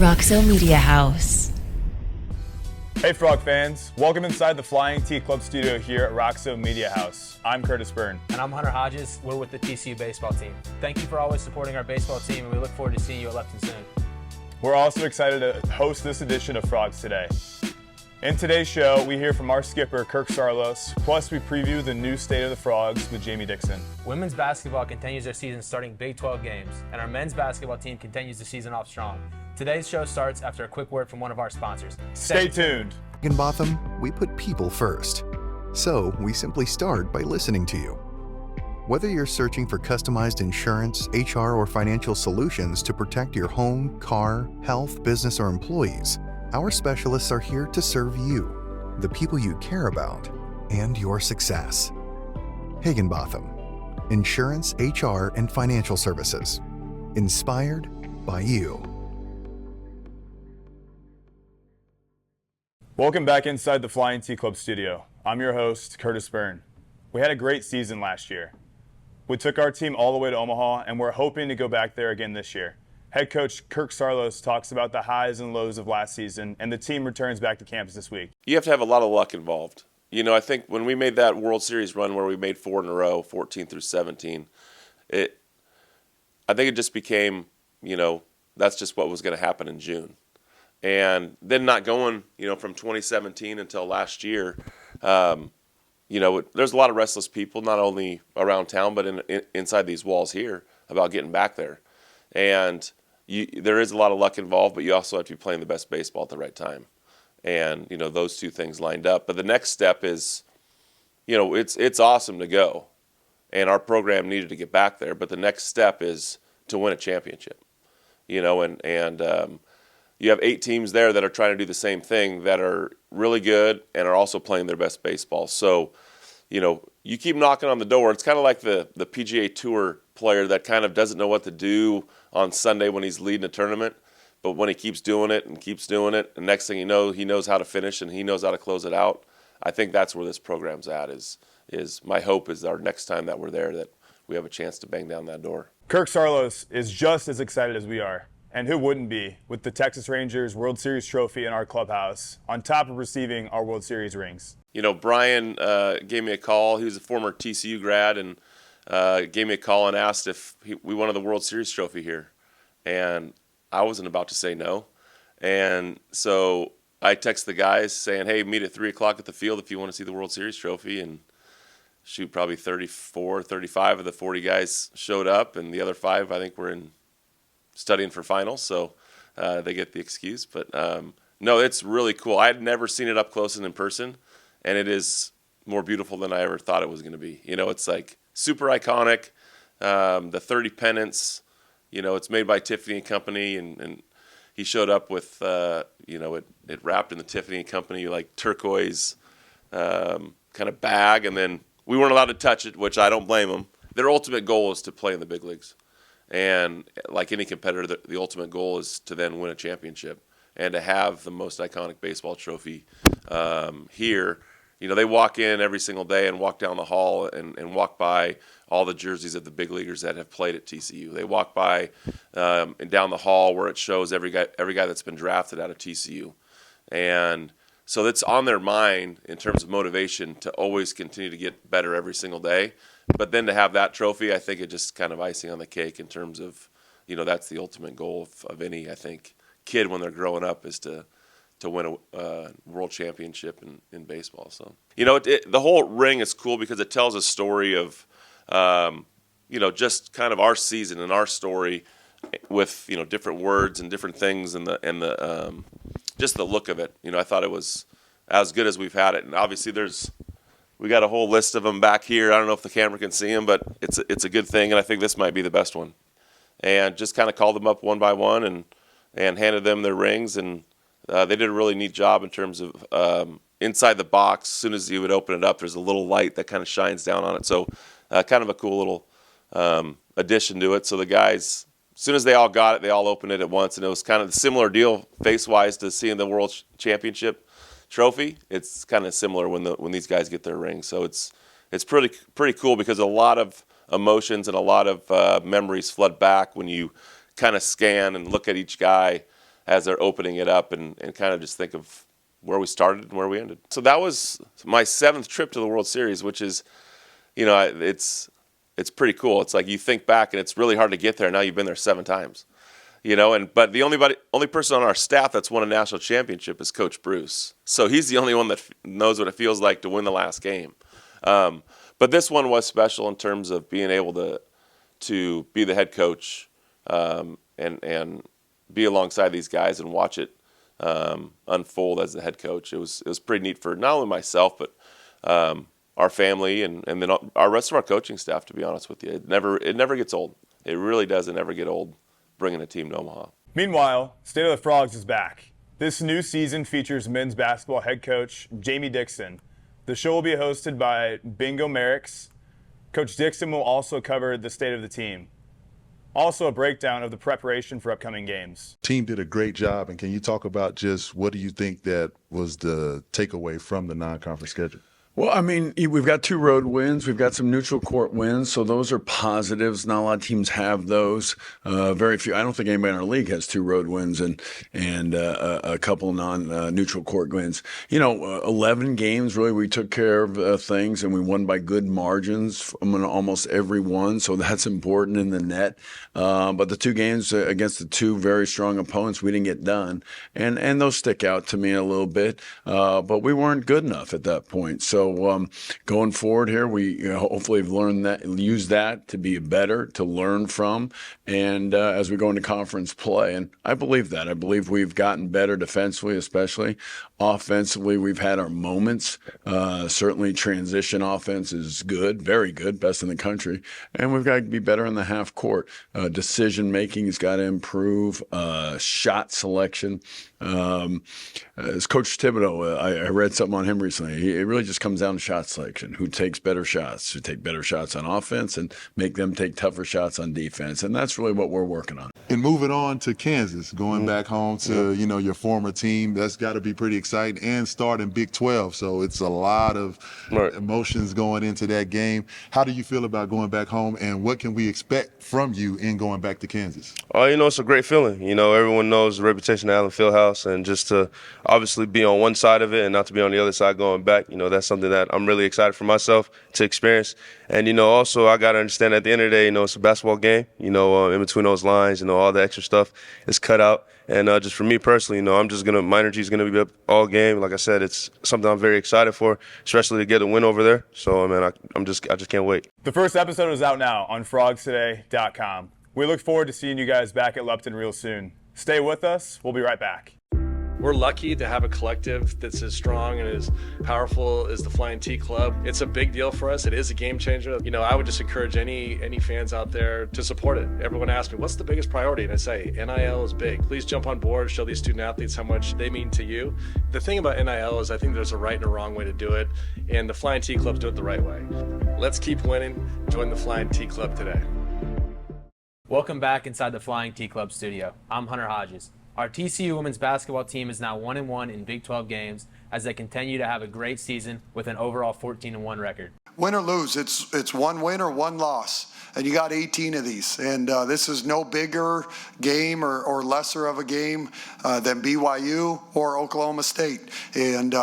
Roxo Media House. Hey Frog fans, welcome inside the Flying T Club studio here at Roxo Media House. I'm Kurtis Byrne. And I'm Hunter Hodges. We're with the TCU baseball team. Thank you for always supporting our baseball team, and we look forward to seeing you at Lefton soon. We're also excited to host this edition of Frogs Today. In today's show, we hear from our skipper, Kirk Saarloos, plus we preview the new state of the Frogs with Jamie Dixon. Women's basketball continues their season starting Big 12 games, and our men's basketball team continues the season off strong. Today's show starts after a quick word from one of our sponsors. Stay tuned. In Botham, we put people first. So we simply start by listening to you. Whether you're searching for customized insurance, HR, or financial solutions to protect your home, car, health, business, or employees, our specialists are here to serve you, the people you care about, and your success. Higginbotham, insurance, HR, and financial services. Inspired by you. Welcome back inside the Flying T Club studio. I'm your host, Kurtis Byrne. We had a great season last year. We took our team all the way to Omaha, and we're hoping to go back there again this year. Head coach Kirk Saarloos talks about the highs and lows of last season, and the team returns back to campus this week. You have to have a lot of luck involved. You know, I think when we made that World Series run where we made 4 in a row, 14 through 17, I think it just became, that's just what was going to happen in June. And then not going, from 2017 until last year, there's a lot of restless people, not only around town, but inside these walls here about getting back there. And there is a lot of luck involved, but you also have to be playing the best baseball at the right time. And, those two things lined up. But the next step is, it's awesome to go. And our program needed to get back there. But the next step is to win a championship. And you have 8 teams there that are trying to do the same thing that are really good and are also playing their best baseball. So, you keep knocking on the door. It's kind of like the PGA Tour player that kind of doesn't know what to do on Sunday when he's leading a tournament. But when he keeps doing it, and next thing you know, he knows how to finish and he knows how to close it out. I think that's where this program's at is my hope is our next time that we're there that we have a chance to bang down that door. Kirk Saarloos is just as excited as we are. And who wouldn't be, with the Texas Rangers World Series trophy in our clubhouse, on top of receiving our World Series rings. Brian gave me a call. He was a former TCU grad and gave me a call and asked if we wanted the World Series trophy here. And I wasn't about to say no. And so I text the guys saying, hey, meet at 3 o'clock at the field if you want to see the World Series trophy. And probably 34, 35 of the 40 guys showed up, and the other 5, I think, were studying for finals, so they get the excuse. But no, it's really cool. I had never seen it up close and in person, and it is more beautiful than I ever thought it was going to be. It's like super iconic. The 30 pennants, it's made by Tiffany & Company, and he showed up with, it wrapped in the Tiffany & Company, like turquoise kind of bag, and then we weren't allowed to touch it, which I don't blame them. Their ultimate goal is to play in the big leagues. And like any competitor, the ultimate goal is to then win a championship and to have the most iconic baseball trophy here. They walk in every single day and walk down the hall and walk by all the jerseys of the big leaguers that have played at TCU. They walk by and down the hall where it shows every guy that's been drafted out of TCU. And so it's on their mind in terms of motivation to always continue to get better every single day. But then to have that trophy, I think it just kind of icing on the cake in terms of, that's the ultimate goal of any, I think, kid when they're growing up is to win a world championship in baseball. So, the whole ring is cool because it tells a story of, just kind of our season and our story with, different words and different things and the just the look of it. I thought it was as good as we've had it. And obviously we got a whole list of them back here. I don't know if the camera can see them, but it's a good thing, and I think this might be the best one. And just kind of called them up one by one and handed them their rings, and they did a really neat job in terms of inside the box. As soon as you would open it up, there's a little light that kind of shines down on it. So kind of a cool little addition to it. So the guys, as soon as they all got it, they all opened it at once, and it was kind of a similar deal face-wise to seeing the World Championship trophy. It's kind of similar when these guys get their rings. So it's pretty cool because a lot of emotions and a lot of memories flood back when you kind of scan and look at each guy as they're opening it up and kind of just think of where we started and where we ended. So that was my 7th trip to the World Series, which is, it's pretty cool. It's like you think back and it's really hard to get there. Now you've been there 7 times, but the only person on our staff that's won a national championship is Coach Bruce. So he's the only one that knows what it feels like to win the last game. But this one was special in terms of being able to be the head coach and be alongside these guys and watch it unfold as the head coach. It was pretty neat for not only myself but our family and then our rest of our coaching staff. To be honest with you, it never gets old. It really doesn't ever get old bringing a team to Omaha. Meanwhile, State of the Frogs is back. This new season features men's basketball head coach Jamie Dixon. The show will be hosted by Bingo Merricks. Coach Dixon will also cover the state of the team. Also a breakdown of the preparation for upcoming games. Team did a great job, and can you talk about just what do you think that was the takeaway from the non-conference schedule? Well, I mean, we've got 2 road wins. We've got some neutral court wins, so those are positives. Not a lot of teams have those. Very few. I don't think anybody in our league has 2 road wins and a couple non-neutral court wins. 11 games, really, we took care of things, and we won by good margins from almost every one, so that's important in the net. But the 2 games against the 2 very strong opponents, we didn't get done, and those stick out to me a little bit. But we weren't good enough at that point. So going forward here, we hopefully have learned that, use that to be better, to learn from, and as we go into conference play. And I believe that. I believe we've gotten better defensively, especially. Offensively, we've had our moments. Certainly transition offense is good, very good, best in the country. And we've got to be better in the half court. Decision-making has got to improve. Shot selection. As Coach Thibodeau, I read something on him recently. It really just comes down to shot selection. Who takes better shots? Who take better shots on offense and make them take tougher shots on defense. And that's really what we're working on. And moving on to Kansas, going back home to your former team, that's got to be pretty exciting, and starting Big 12. So it's a lot of emotions going into that game. How do you feel about going back home, and what can we expect from you in going back to Kansas? Oh, it's a great feeling. Everyone knows the reputation of Allen Fieldhouse, and just to obviously be on one side of it and not to be on the other side going back, that's something that I'm really excited for myself to experience. And, also I got to understand at the end of the day, it's a basketball game, in between those lines, all the extra stuff is cut out. And just for me personally, my energy is going to be up all game. Like I said, it's something I'm very excited for, especially to get a win over there. So, man, I just can't wait. The first episode is out now on frogstoday.com. We look forward to seeing you guys back at Lupton real soon. Stay with us. We'll be right back. We're lucky to have a collective that's as strong and as powerful as the Flying T Club. It's a big deal for us. It is a game changer. I would just encourage any fans out there to support it. Everyone asks me, what's the biggest priority? And I say, NIL is big. Please jump on board, show these student athletes how much they mean to you. The thing about NIL is I think there's a right and a wrong way to do it, and the Flying T Clubs do it the right way. Let's keep winning. Join the Flying T Club today. Welcome back inside the Flying T Club studio. I'm Hunter Hodges. Our TCU women's basketball team is now 1-1 in Big 12 games as they continue to have a great season with an overall 14-1 record. Win or lose, it's 1 win or 1 loss, and you got 18 of these. And this is no bigger game or lesser of a game than BYU or Oklahoma State. And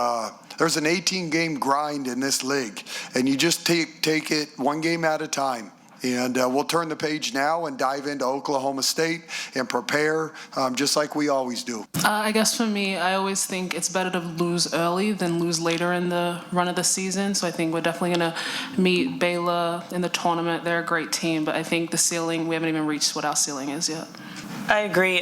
there's an 18-game grind in this league, and you just take it 1 game at a time. And we'll turn the page now and dive into Oklahoma State and prepare just like we always do. I guess for me, I always think it's better to lose early than lose later in the run of the season. So I think we're definitely going to meet Baylor in the tournament. They're a great team, but I think the ceiling, we haven't even reached what our ceiling is yet. I agree.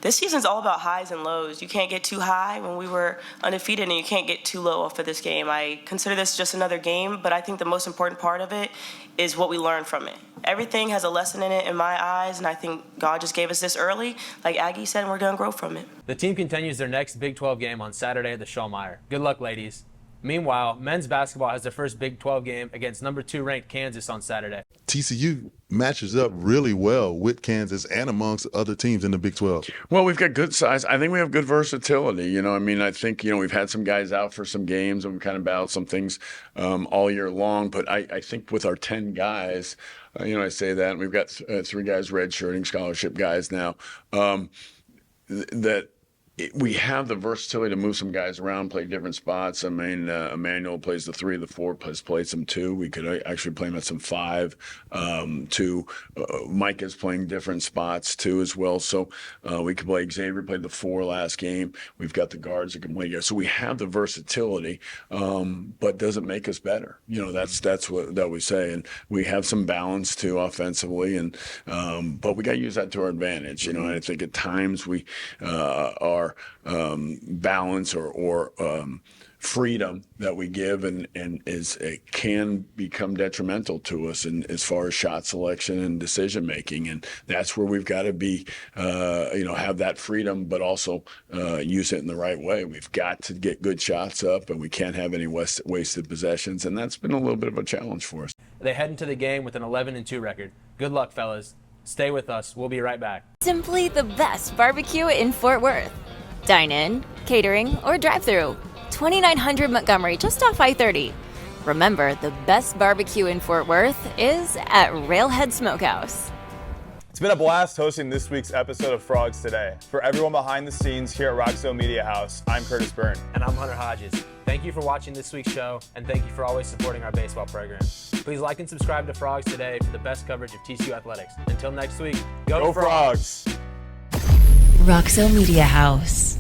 This season's all about highs and lows. You can't get too high when we were undefeated, and you can't get too low off of this game. I consider this just another game, but I think the most important part of it is what we learn from it. Everything has a lesson in it in my eyes, and I think God just gave us this early. Like Aggie said, and we're going to grow from it. The team continues their next Big 12 game on Saturday at the Shawmire. Good luck, ladies. Meanwhile, men's basketball has their first Big 12 game against number 2 ranked Kansas on Saturday. TCU matches up really well with Kansas and amongst other teams in the Big 12. Well, we've got good size. I think we have good versatility. I think, we've had some guys out for some games and we've kind of battled some things all year long. But I think with our 10 guys, I say that, and we've got 3 guys redshirting, scholarship guys now. that we have the versatility to move some guys around, play different spots. I mean, Emmanuel plays the 3, the 4, has played some 2. We could actually play him at some 5, 2. Mike is playing different spots too as well. So we could play. Xavier played the 4 last game. We've got the guards that can play here. So we have the versatility, but does it make us better? That's what we say. And we have some balance too offensively, and but we got to use that to our advantage. And I think at times we are balance or freedom that we give and it can become detrimental to us in as far as shot selection and decision making, and that's where we've got to be have that freedom but also use it in the right way. We've got to get good shots up, and we can't have any wasted possessions, and that's been a little bit of a challenge for us. They head into the game with an 11-2 record. Good luck, fellas. Stay with us. We'll be right back. Simply the best barbecue in Fort Worth. Dine-in, catering, or drive-thru. 2900 Montgomery, just off I-30. Remember, the best barbecue in Fort Worth is at Railhead Smokehouse. It's been a blast hosting this week's episode of Frogs Today. For everyone behind the scenes here at Roxo Media House, I'm Kurtis Byrne. And I'm Hunter Hodges. Thank you for watching this week's show, and thank you for always supporting our baseball program. Please like and subscribe to Frogs Today for the best coverage of TCU athletics. Until next week, go Frogs! Roxo Media House.